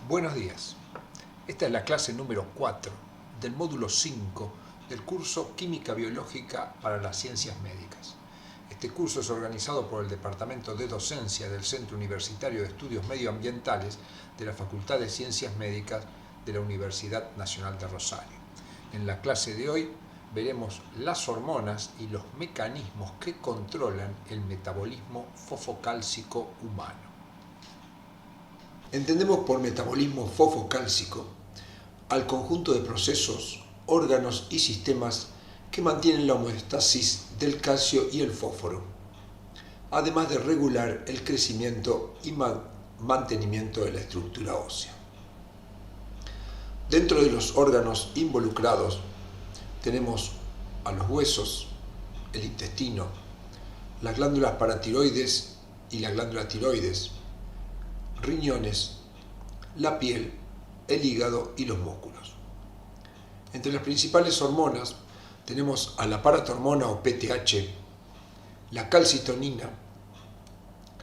Buenos días. Esta es la clase número 4 del módulo 5 del curso Química Biológica para las Ciencias Médicas. Este curso es organizado por el Departamento de Docencia del Centro Universitario de Estudios Medioambientales de la Facultad de Ciencias Médicas de la Universidad Nacional de Rosario. En la clase de hoy veremos las hormonas y los mecanismos que controlan el metabolismo fosfocálcico humano. Entendemos por metabolismo fosfocálcico al conjunto de procesos, órganos y sistemas que mantienen la homeostasis del calcio y el fósforo, además de regular el crecimiento y mantenimiento de la estructura ósea. Dentro de los órganos involucrados tenemos a los huesos, el intestino, las glándulas paratiroides y la glándula tiroides, riñones, la piel, el hígado y los músculos. Entre las principales hormonas tenemos a la paratormona o PTH, la calcitonina,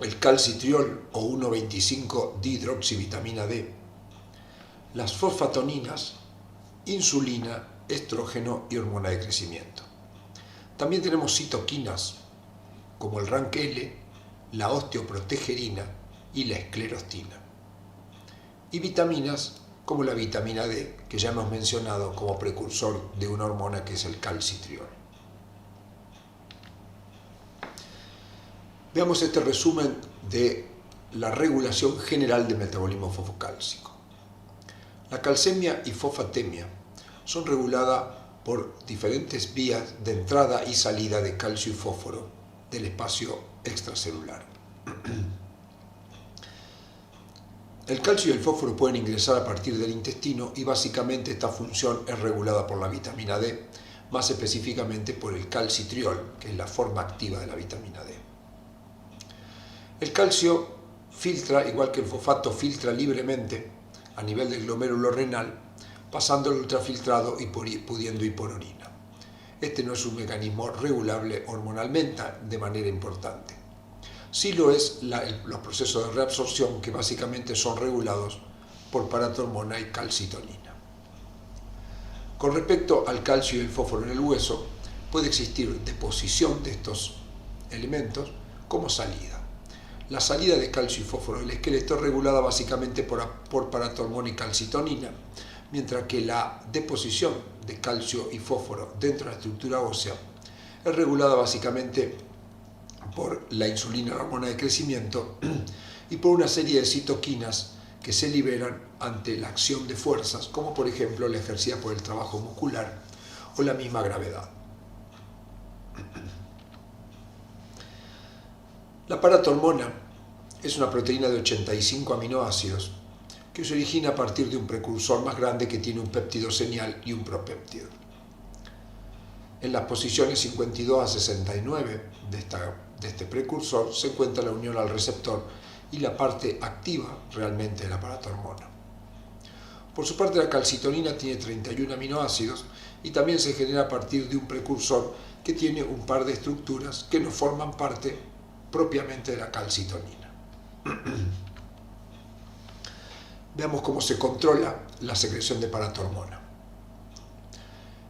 el calcitriol o 1,25-dihidroxivitamina D, las fosfatoninas, insulina, estrógeno y hormona de crecimiento. También tenemos citoquinas como el RANKL, la osteoprotegerina y la esclerostina. Y vitaminas como la vitamina D, que ya hemos mencionado como precursor de una hormona que es el calcitriol. Veamos este resumen de la regulación general del metabolismo fosfocálcico. La calcemia y fosfatemia son reguladas por diferentes vías de entrada y salida de calcio y fósforo del espacio extracelular. El calcio y el fósforo pueden ingresar a partir del intestino y básicamente esta función es regulada por la vitamina D, más específicamente por el calcitriol, que es la forma activa de la vitamina D. El calcio filtra, igual que el fosfato filtra libremente a nivel del glomérulo renal, pasando el ultrafiltrado y pudiendo ir por orina. Este no es un mecanismo regulable hormonalmente de manera importante. Sí lo es los procesos de reabsorción, que básicamente son regulados por paratormona y calcitonina. Con respecto al calcio y el fósforo en el hueso, puede existir deposición de estos elementos como salida. La salida de calcio y fósforo del esqueleto es regulada básicamente por paratormona y calcitonina, mientras que la deposición de calcio y fósforo dentro de la estructura ósea es regulada básicamente por la insulina, la hormona de crecimiento, y por una serie de citoquinas que se liberan ante la acción de fuerzas, como por ejemplo la ejercida por el trabajo muscular o la misma gravedad. La paratormona es una proteína de 85 aminoácidos que se origina a partir de un precursor más grande que tiene un péptido señal y un propéptido. En las posiciones 52 a 69 de este precursor se encuentra la unión al receptor y la parte activa realmente de la paratormona. Por su parte, la calcitonina tiene 31 aminoácidos y también se genera a partir de un precursor que tiene un par de estructuras que no forman parte propiamente de la calcitonina. Veamos cómo se controla la secreción de paratormona.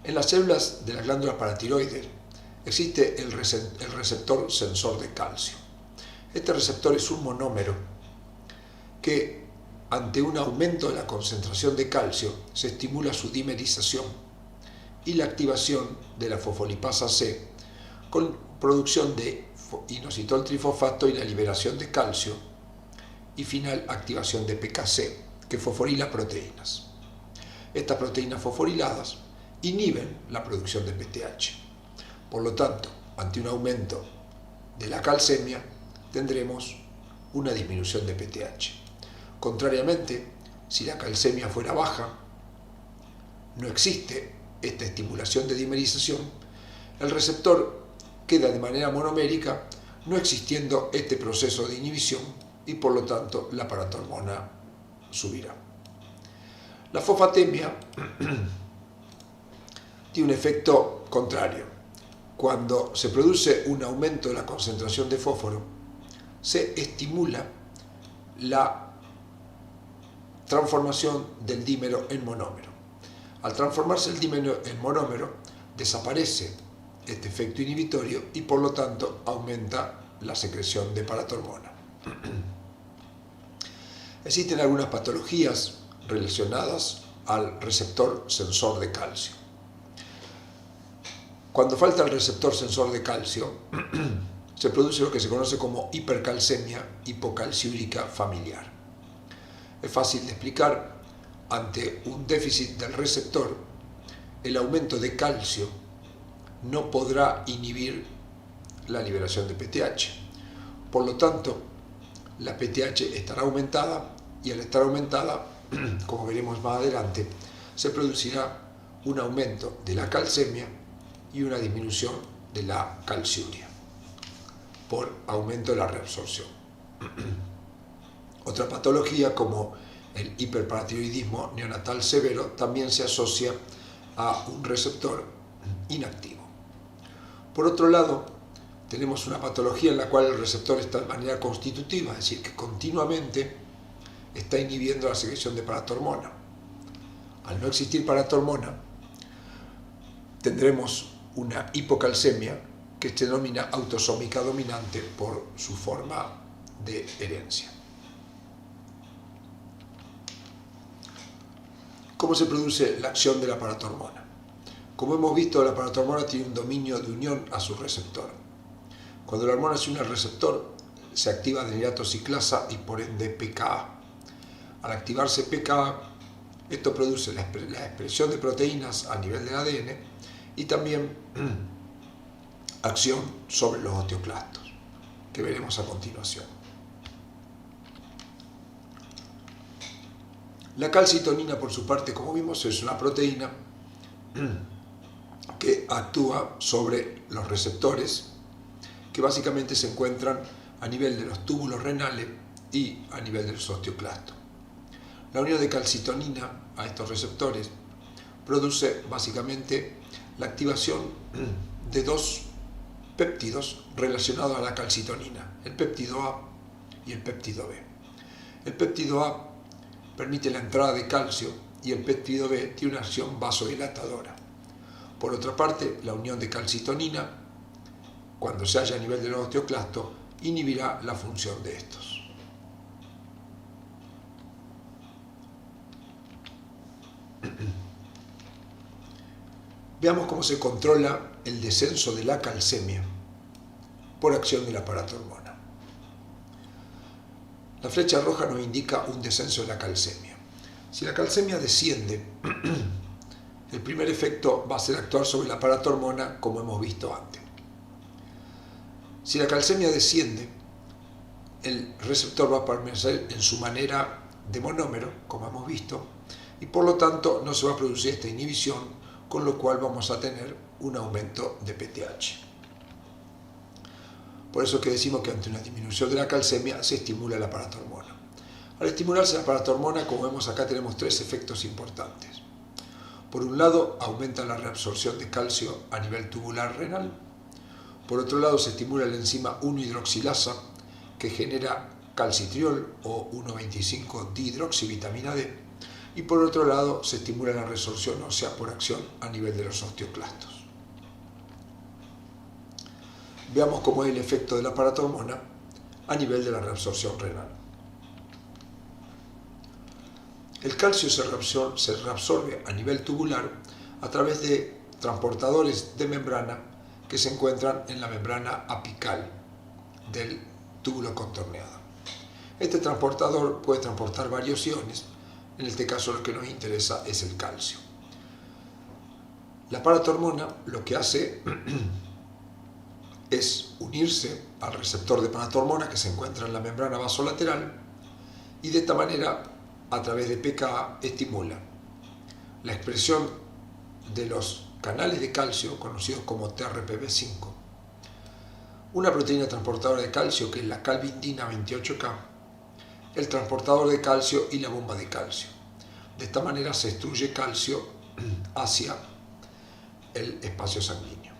En las células de la glándula paratiroides existe el receptor sensor de calcio. Este receptor es un monómero que, ante un aumento de la concentración de calcio, se estimula su dimerización y la activación de la fosfolipasa C con producción de inositol trifosfato y la liberación de calcio, y final activación de PKC, que fosforila proteínas. Estas proteínas fosforiladas inhiben la producción de PTH. Por lo tanto, ante un aumento de la calcemia, tendremos una disminución de PTH. Contrariamente, si la calcemia fuera baja, no existe esta estimulación de dimerización, el receptor queda de manera monomérica, no existiendo este proceso de inhibición, y por lo tanto la paratormona subirá. La fosfatemia tiene un efecto contrario. Cuando se produce un aumento de la concentración de fósforo, se estimula la transformación del dímero en monómero. Al transformarse el dímero en monómero, desaparece este efecto inhibitorio y por lo tanto aumenta la secreción de paratormona. Existen algunas patologías relacionadas al receptor sensor de calcio. Cuando falta el receptor sensor de calcio, se produce lo que se conoce como hipercalcemia hipocalciúrica familiar. Es fácil de explicar. Ante un déficit del receptor, el aumento de calcio no podrá inhibir la liberación de PTH. Por lo tanto, la PTH estará aumentada y al estar aumentada, como veremos más adelante, se producirá un aumento de la calcemia y una disminución de la calciuria por aumento de la reabsorción. Otra patología como el hiperparatiroidismo neonatal severo también se asocia a un receptor inactivo. Por otro lado, tenemos una patología en la cual el receptor está de manera constitutiva, es decir, que continuamente está inhibiendo la secreción de paratormona. Al no existir paratormona, tendremos una hipocalcemia que se denomina autosómica dominante por su forma de herencia. ¿Cómo se produce la acción de la paratormona? Como hemos visto, la paratormona tiene un dominio de unión a su receptor. Cuando la hormona se une al receptor, se activa adenilato ciclasa y por ende PKA. Al activarse PKA, esto produce la expresión de proteínas a nivel del ADN y también acción sobre los osteoclastos, que veremos a continuación. La calcitonina, por su parte, como vimos, es una proteína que actúa sobre los receptores que básicamente se encuentran a nivel de los túbulos renales y a nivel de los osteoclastos. La unión de calcitonina a estos receptores produce básicamente la activación de dos péptidos relacionados a la calcitonina, el péptido A y el péptido B. El péptido A permite la entrada de calcio y el péptido B tiene una acción vasodilatadora. Por otra parte, la unión de calcitonina, cuando se halla a nivel de los osteoclastos, inhibirá la función de estos. Veamos cómo se controla el descenso de la calcemia por acción de la paratormona. La flecha roja nos indica un descenso de la calcemia. Si la calcemia desciende, el primer efecto va a ser actuar sobre la paratormona, como hemos visto antes. Si la calcemia desciende, el receptor va a permanecer en su manera de monómero, como hemos visto, y por lo tanto no se va a producir esta inhibición, con lo cual vamos a tener un aumento de PTH. Por eso es que decimos que ante una disminución de la calcemia se estimula la paratormona. Al estimularse la paratormona, como vemos acá, tenemos tres efectos importantes. Por un lado, aumenta la reabsorción de calcio a nivel tubular renal. Por otro lado, se estimula la enzima 1-hidroxilasa, que genera calcitriol o 1,25-dihidroxivitamina D. Y por otro lado, se estimula la resorción ósea por acción a nivel de los osteoclastos. Veamos cómo es el efecto de la paratormona a nivel de la reabsorción renal. El calcio se reabsorbe a nivel tubular a través de transportadores de membrana que se encuentran en la membrana apical del túbulo contorneado. Este transportador puede transportar varios iones, en este caso lo que nos interesa es el calcio. La paratormona lo que hace es unirse al receptor de paratormona que se encuentra en la membrana vasolateral y de esta manera, a través de PKA, estimula la expresión de los canales de calcio conocidos como TRPV5, una proteína transportadora de calcio que es la calvindina 28K, el transportador de calcio y la bomba de calcio. De esta manera se extruye calcio hacia el espacio sanguíneo.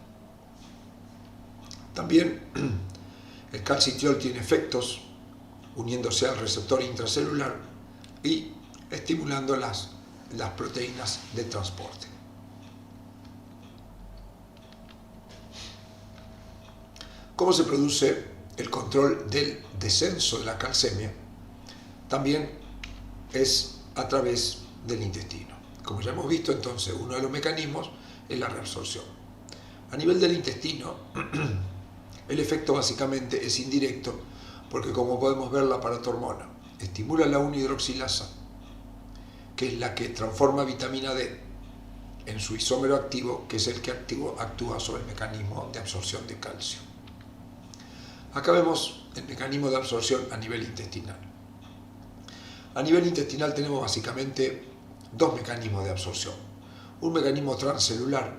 También el calcitriol tiene efectos uniéndose al receptor intracelular y estimulando las proteínas de transporte. ¿Cómo se produce el control del descenso de la calcemia? También es a través del intestino. Como ya hemos visto, entonces, uno de los mecanismos es la reabsorción. A nivel del intestino, el efecto básicamente es indirecto, porque como podemos ver, la paratormona estimula la 1-hidroxilasa, que es la que transforma vitamina D en su isómero activo, que es el que actúa sobre el mecanismo de absorción de calcio. Acá vemos el mecanismo de absorción a nivel intestinal. A nivel intestinal tenemos básicamente dos mecanismos de absorción. Un mecanismo transcelular,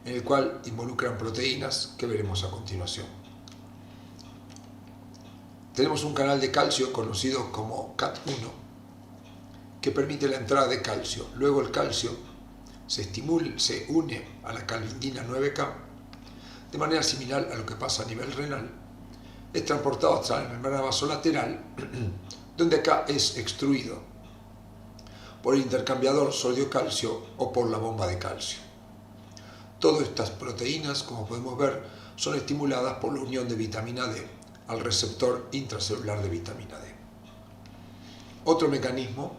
en el cual involucran proteínas que veremos a continuación. Tenemos un canal de calcio conocido como CAT1, que permite la entrada de calcio. Luego el calcio se une a la calvindina 9K, de manera similar a lo que pasa a nivel renal. Es transportado hasta la membrana vasolateral, donde acá es extruido por el intercambiador sodio-calcio o por la bomba de calcio. Todas estas proteínas, como podemos ver, son estimuladas por la unión de vitamina D al receptor intracelular de vitamina D. Otro mecanismo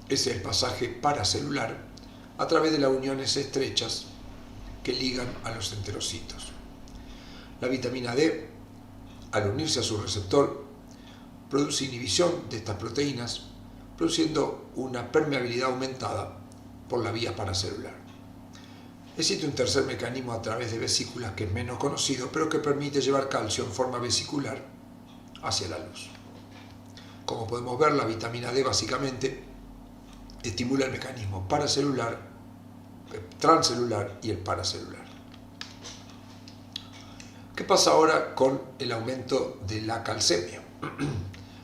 es el pasaje paracelular a través de las uniones estrechas que ligan a los enterocitos. La vitamina D, al unirse a su receptor, produce inhibición de estas proteínas, produciendo una permeabilidad aumentada por la vía paracelular. Existe un tercer mecanismo a través de vesículas que es menos conocido, pero que permite llevar calcio en forma vesicular hacia la luz. Como podemos ver, la vitamina D básicamente estimula el mecanismo paracelular, transcelular y el paracelular. ¿Qué pasa ahora con el aumento de la calcemia?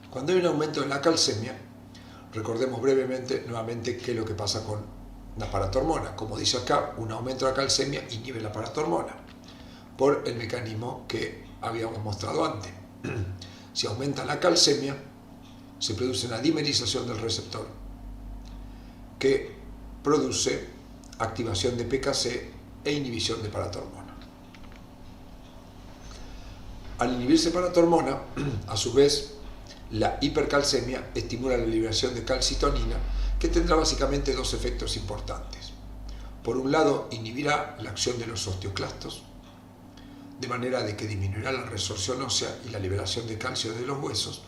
Cuando hay un aumento de la calcemia, recordemos brevemente nuevamente qué es lo que pasa con la paratormona. Como dice acá, un aumento de la calcemia inhibe la paratormona por el mecanismo que habíamos mostrado antes. Si aumenta la calcemia, se produce una dimerización del receptor que produce activación de PKC e inhibición de paratormona. Al inhibirse paratormona, a su vez, la hipercalcemia estimula la liberación de calcitonina, que tendrá básicamente dos efectos importantes. Por un lado, inhibirá la acción de los osteoclastos, de manera de que disminuirá la resorción ósea y la liberación de calcio de los huesos,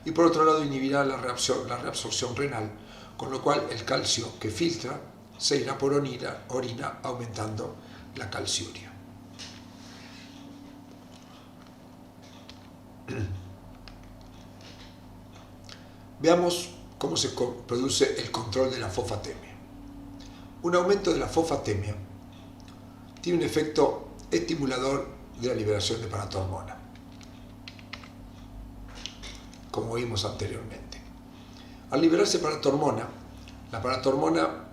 y por otro lado, inhibirá la reabsorción renal, con lo cual el calcio que filtra se irá por orina aumentando la calciuria. Veamos cómo se produce el control de la fosfatemia. Un aumento de la fosfatemia tiene un efecto estimulador de la liberación de paratormona, como vimos anteriormente. Al liberarse paratormona, la paratormona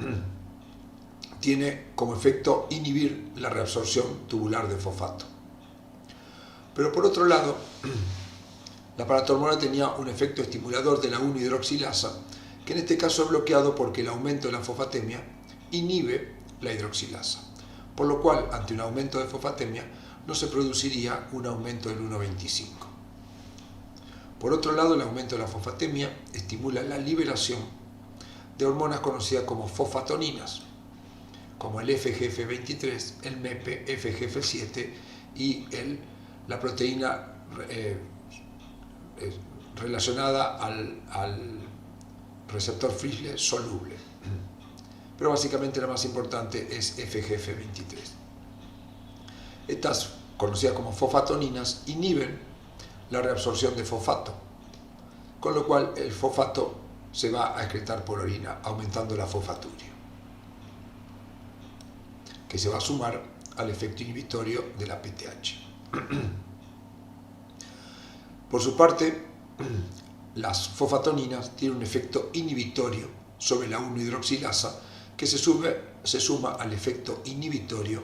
tiene como efecto inhibir la reabsorción tubular de fosfato. Pero por otro lado, la paratormona tenía un efecto estimulador de la 1-hidroxilasa, que en este caso es bloqueado porque el aumento de la fosfatemia inhibe la hidroxilasa, por lo cual ante un aumento de fosfatemia no se produciría un aumento del 1,25. Por otro lado, el aumento de la fosfatemia estimula la liberación de hormonas conocidas como fosfatoninas, como el FGF23, el MEP, FGF7 y la proteína relacionada al receptor Frischle soluble. Pero básicamente la más importante es FGF23. Estas, conocidas como fosfatoninas, inhiben la reabsorción de fosfato, con lo cual el fosfato se va a excretar por orina, aumentando la fosfaturia, que se va a sumar al efecto inhibitorio de la PTH. Por su parte, las fosfatoninas tienen un efecto inhibitorio sobre la 1-hidroxilasa que se suma al efecto inhibitorio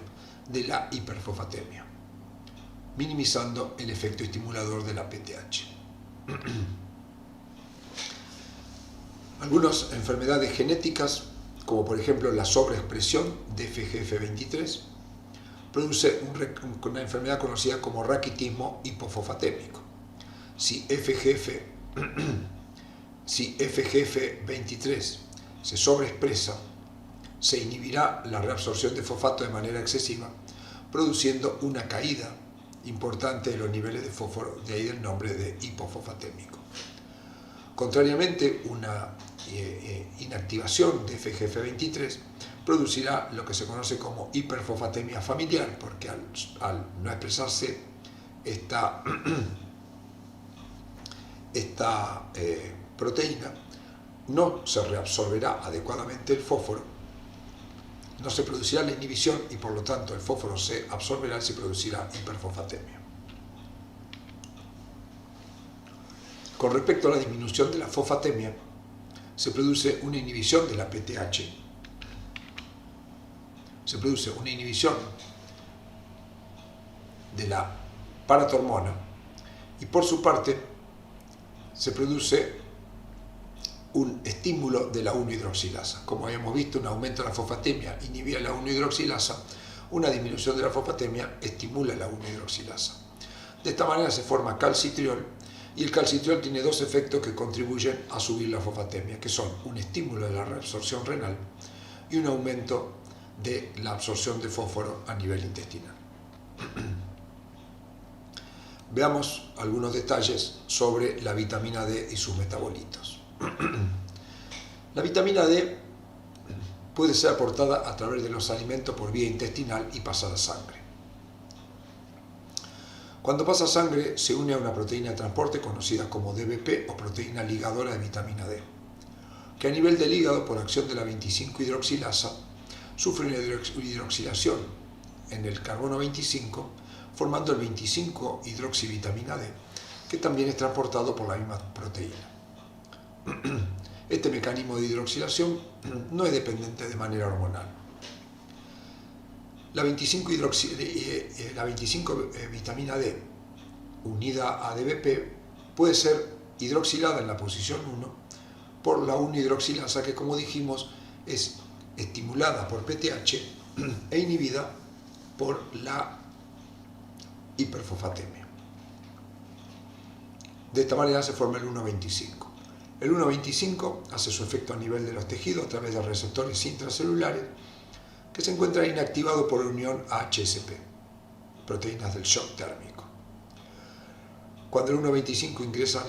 de la hiperfosfatemia, minimizando el efecto estimulador de la PTH. Algunas enfermedades genéticas, como por ejemplo la sobreexpresión de FGF23, produce una enfermedad conocida como raquitismo hipofosfatémico. Si FGF23 se sobreexpresa, se inhibirá la reabsorción de fosfato de manera excesiva, produciendo una caída importante de los niveles de fósforo, de ahí el nombre de hipofosfatémico. Contrariamente, una inactivación de FGF23 producirá lo que se conoce como hiperfosfatemia familiar, porque al no expresarse esta proteína, no se reabsorberá adecuadamente el fósforo, no se producirá la inhibición y por lo tanto el fósforo se absorberá y se producirá hiperfosfatemia. Con respecto a la disminución de la fosfatemia, se produce una inhibición de la PTH, se produce una inhibición de la paratormona y por su parte se produce un estímulo de la 1-hidroxilasa. Como habíamos visto, un aumento de la fosfatemia inhibía la 1-hidroxilasa, una disminución de la fosfatemia estimula la 1-hidroxilasa. De esta manera se forma calcitriol, y el calcitriol tiene dos efectos que contribuyen a subir la fosfatemia, que son un estímulo de la reabsorción renal y un aumento de la absorción de fósforo a nivel intestinal. Veamos algunos detalles sobre la vitamina D y sus metabolitos. La vitamina D puede ser aportada a través de los alimentos por vía intestinal y pasar a sangre. Cuando pasa sangre se une a una proteína de transporte conocida como DBP o proteína ligadora de vitamina D, que a nivel del hígado por acción de la 25-hidroxilasa sufre una hidroxilación en el carbono 25 formando el 25-hidroxivitamina D, que también es transportado por la misma proteína. Este mecanismo de hidroxilación no es dependiente de manera hormonal. La 25 vitamina D unida a DBP puede ser hidroxilada en la posición 1 por la 1-hidroxilasa que, como dijimos, es estimulada por PTH e inhibida por la hiperfosfatemia. De esta manera se forma el 1,25. El 1,25 hace su efecto a nivel de los tejidos a través de receptores intracelulares que se encuentran inactivados por unión a HSP, proteínas del shock térmico. Cuando el 1,25 ingresa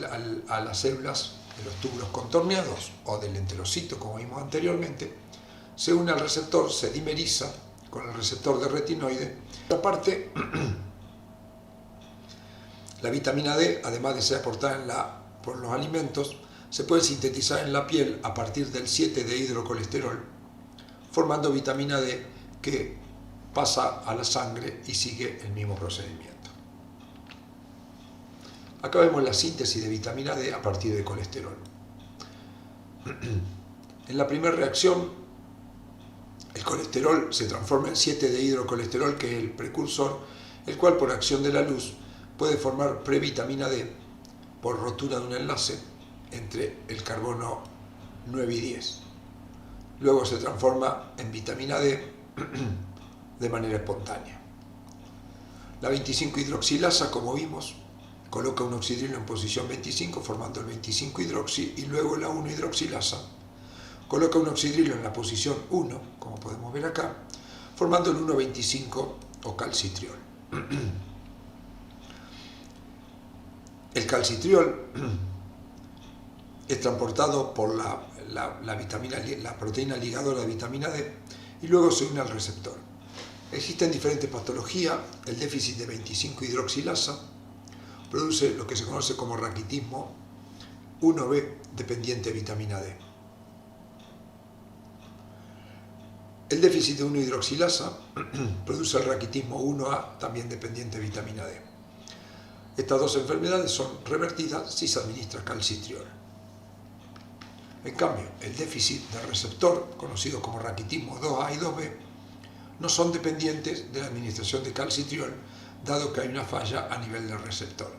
a las células de los túbulos contorneados o del enterocito, como vimos anteriormente, se une al receptor, se dimeriza con el receptor de retinoide. Aparte, la vitamina D, además de ser aportada por los alimentos, se puede sintetizar en la piel a partir del 7-dehidrocolesterol, formando vitamina D que pasa a la sangre y sigue el mismo procedimiento. Acá vemos la síntesis de vitamina D a partir de colesterol. En la primera reacción, el colesterol se transforma en 7-dehidrocolesterol, que es el precursor, el cual por acción de la luz puede formar previtamina D por rotura de un enlace entre el carbono 9 y 10. Luego se transforma en vitamina D de manera espontánea. La 25-hidroxilasa, como vimos, coloca un oxidrilo en posición 25 formando el 25-hidroxi y luego la 1-hidroxilasa coloca un oxidrilo en la posición 1, como podemos ver acá, formando el 1,25 o calcitriol. El calcitriol es transportado por la proteína ligadora de vitamina D y luego se une al receptor. Existen diferentes patologías. El déficit de 25-hidroxilasa produce lo que se conoce como raquitismo 1B dependiente de vitamina D. El déficit de 1-hidroxilasa produce el raquitismo 1A también dependiente de vitamina D. Estas dos enfermedades son revertidas si se administra calcitriol. En cambio, el déficit del receptor, conocido como raquitismo 2A y 2B, no son dependientes de la administración de calcitriol, dado que hay una falla a nivel del receptor.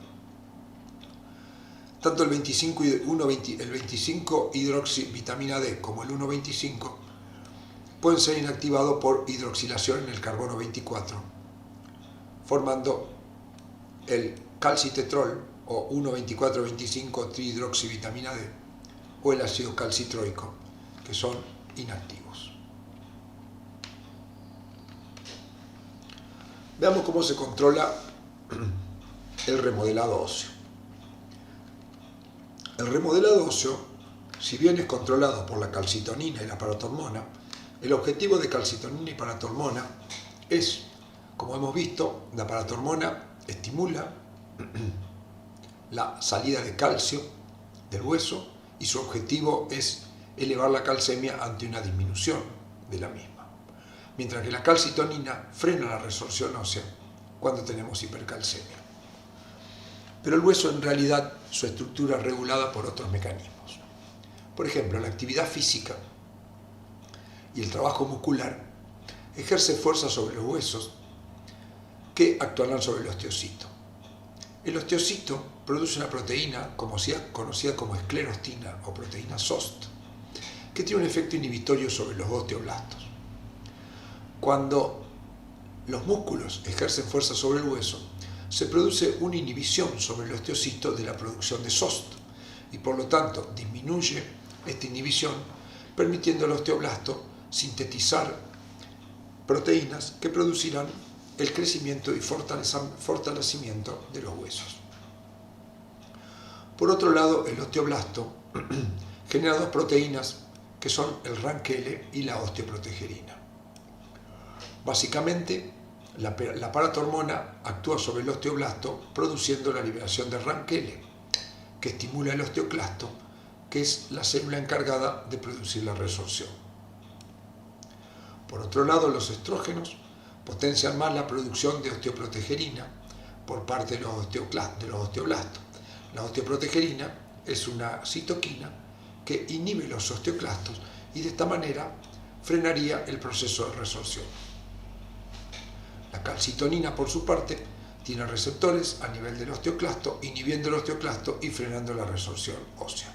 Tanto el 25 hidroxivitamina D como el 1,25 pueden ser inactivados por hidroxilación en el carbono 24, formando el calcitetrol o 1,24,25 trihidroxivitamina D o el ácido calcitroico, que son inactivos. Veamos cómo se controla el remodelado óseo. El remodelado óseo, si bien es controlado por la calcitonina y la paratormona, el objetivo de calcitonina y paratormona es, como hemos visto, la paratormona estimula la salida de calcio del hueso y su objetivo es elevar la calcemia ante una disminución de la misma, mientras que la calcitonina frena la resorción ósea cuando tenemos hipercalcemia. Pero el hueso en realidad su estructura es regulada por otros mecanismos. Por ejemplo, la actividad física y el trabajo muscular ejerce fuerza sobre los huesos que actuarán sobre el osteocito. El osteocito produce una proteína conocida como esclerostina o proteína SOST, que tiene un efecto inhibitorio sobre los osteoblastos. Cuando los músculos ejercen fuerza sobre el hueso, se produce una inhibición sobre el osteocito de la producción de SOST y por lo tanto disminuye esta inhibición, permitiendo al osteoblasto sintetizar proteínas que producirán el crecimiento y fortalecimiento de los huesos. Por otro lado, el osteoblasto genera dos proteínas que son el RANKL y la osteoprotegerina. Básicamente, la paratormona actúa sobre el osteoblasto produciendo la liberación de RANKL, que estimula el osteoclasto, que es la célula encargada de producir la resorción. Por otro lado, los estrógenos potencian más la producción de osteoprotegerina por parte de los osteoblastos. La osteoprotegerina es una citoquina que inhibe los osteoclastos y de esta manera frenaría el proceso de resorción. La calcitonina, por su parte, tiene receptores a nivel del osteoclasto, inhibiendo el osteoclasto y frenando la resorción ósea.